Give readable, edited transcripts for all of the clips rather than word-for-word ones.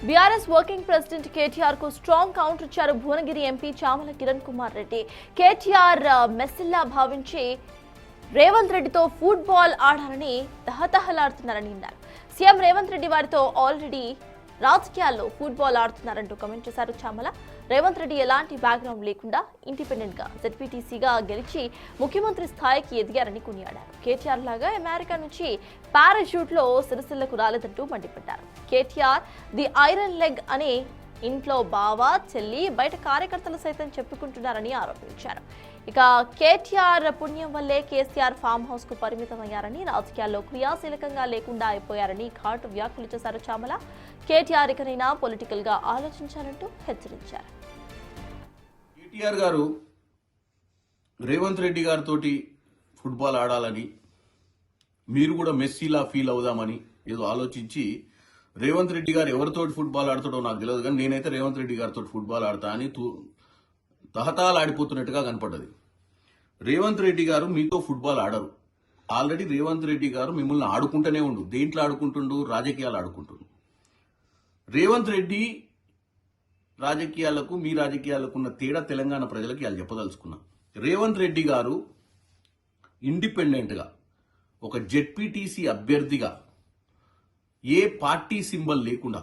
BRS working president KTR కు strong counter ఇచ్చారు Bhuvanagiri MP Chamala Kiran Kumar Reddy. KTR మెస్సిల్లా భావించి రేవంత్ రెడ్డితో ఫుట్బాల్ ఆడాలని తహతహలాడుతున్నారని అన్నారు. సీఎం రేవంత్ రెడ్డి వారితో ఆల్రెడీ రాజకీయాల్లో ఫుట్బాల్ ఆడుతున్నారంటూ కామెంట్ చేశారు చామల. రేవంత్ రెడ్డి ఎలాంటి బ్యాక్గ్రౌండ్ లేకుండా ఇండిపెండెంట్ గా జెడ్పీటీసీగా గెలిచి ముఖ్యమంత్రి స్థాయికి ఎదిగారని కొనియాడారు. కేటీఆర్ లాగా అమెరికా నుంచి పారాషూట్ లో సిరిసిల్లకు రాలేదంటూ మండిపడ్డారు. కేటీఆర్ ది ఐరన్ లెగ్ అని ఇంట్లో బావ చెల్లి బయట కార్యకర్తలు సైతం చెప్పుకుంటున్నారని ఆరోపించారు. ఇక కేటీఆర్ పుణ్యం వల్లే కేసీఆర్ ఫామ్ హౌస్ కు పరిమితమయ్యారని, రాజకీయాల్లో క్రియాశీలకంగా లేకుండా అయిపోయారని ఘాటు వ్యాఖ్యలు చేశారు చామల. కేటీఆర్ ఇకనైనా పొలిటికల్ గా ఆలోచించాలంటూ హెచ్చరించారు. కేటీఆర్ గారు రేవంత్ రెడ్డి గారితో ఫుట్బాల్ ఆడాలని, మీరు కూడా మెస్సీలా ఫీల్ అవుదామని ఏదో ఆలోచించి రేవంత్ రెడ్డి గారు ఎవరితోటి ఫుట్బాల్ ఆడతాడో నాకు తెలియదు, కానీ నేనైతే రేవంత్ రెడ్డి గారితో ఫుట్బాల్ ఆడతా అని తహతాలు ఆడిపోతున్నట్టుగా కనపడ్డది. రేవంత్ రెడ్డి గారు మీతో ఫుట్బాల్ ఆడరు. ఆల్రెడీ రేవంత్ రెడ్డి గారు మిమ్మల్ని ఆడుకుంటూనే ఉండు. దేంట్లో ఆడుకుంటుండు? రాజకీయాలు ఆడుకుంటుండు. రేవంత్ రెడ్డి రాజకీయాలకు మీ రాజకీయాలకు ఉన్న తేడా తెలంగాణ ప్రజలకు ఇలా చెప్పదలుచుకున్నా. రేవంత్ రెడ్డి గారు ఇండిపెండెంట్ గా ఒక జెడ్పీటీసీ అభ్యర్థిగా ఏ పార్టీ సింబల్ లేకుండా,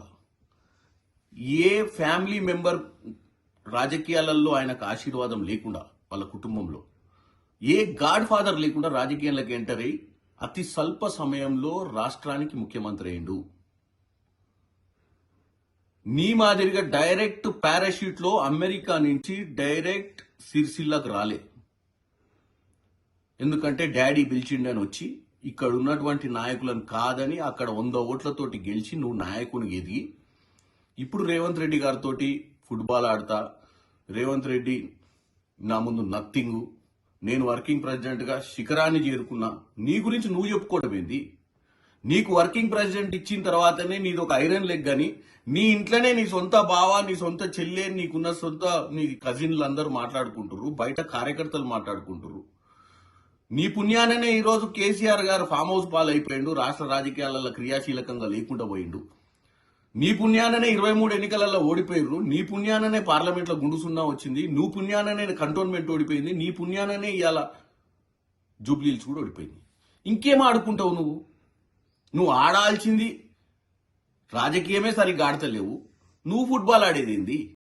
ఏ ఫ్యామిలీ మెంబర్ రాజకీయాలలో ఆయనకు ఆశీర్వాదం లేకుండా, వాళ్ళ కుటుంబంలో ఏ గాడ్ ఫాదర్ లేకుండా రాజకీయాలకు ఎంటర్ అయి అతి స్వల్ప సమయంలో రాష్ట్రానికి ముఖ్యమంత్రి అయిండు. నీ మాదిరిగా డైరెక్ట్ పారాషూట్ లో అమెరికా నుంచి డైరెక్ట్ సిరిసిల్లకు రాలే. ఎందుకంటే డాడీ పిలిచిండని వచ్చి ఇక్కడ ఉన్నటువంటి నాయకులను కాదని అక్కడ 100 ఓట్లతోటి గెలిచి నువ్వు నాయకుని ఎదిగి ఇప్పుడు రేవంత్ రెడ్డి గారితో ఫుట్బాల్ ఆడతా, రేవంత్ రెడ్డి నా ముందు నథింగ్, నేను వర్కింగ్ ప్రెసిడెంట్ గా శిఖరాన్ని చేరుకున్నా. నీ గురించి నువ్వు చెప్పుకోవడం ఏంది? నీకు వర్కింగ్ ప్రెసిడెంట్ ఇచ్చిన తర్వాతనే నీది ఒక ఐరన్ లెగ్ అని నీ ఇంట్లోనే నీ సొంత బావ, నీ సొంత చెల్లె, నీకున్న సొంత నీ కజిన్లు అందరూ మాట్లాడుకుంటారు, బయట కార్యకర్తలు మాట్లాడుకుంటారు. నీ పుణ్యాననే ఈరోజు కేసీఆర్ గారు ఫామ్ హౌస్ పాలైపోయిండు, రాష్ట్ర రాజకీయాలలో క్రియాశీలకంగా లేకుండా పోయిండు. నీ పుణ్యాననే 23 ఎన్నికలలో ఓడిపోయారు. నీ పుణ్యాననే పార్లమెంట్ లో గుండు సున్నా వచ్చింది. నువ్వు పుణ్యాననే కంటోన్మెంట్ ఓడిపోయింది. నీ పుణ్యాననే ఇవాళ జూబ్లీహిల్స్ కూడా ఓడిపోయింది. ఇంకేం ఆడుకుంటావు నువ్వు? నువ్వు ఆడాల్సింది రాజకీయమే సరిగ్గా ఆడతలేవు. నువ్వు ఫుట్బాల్ ఆడేది ఏంది?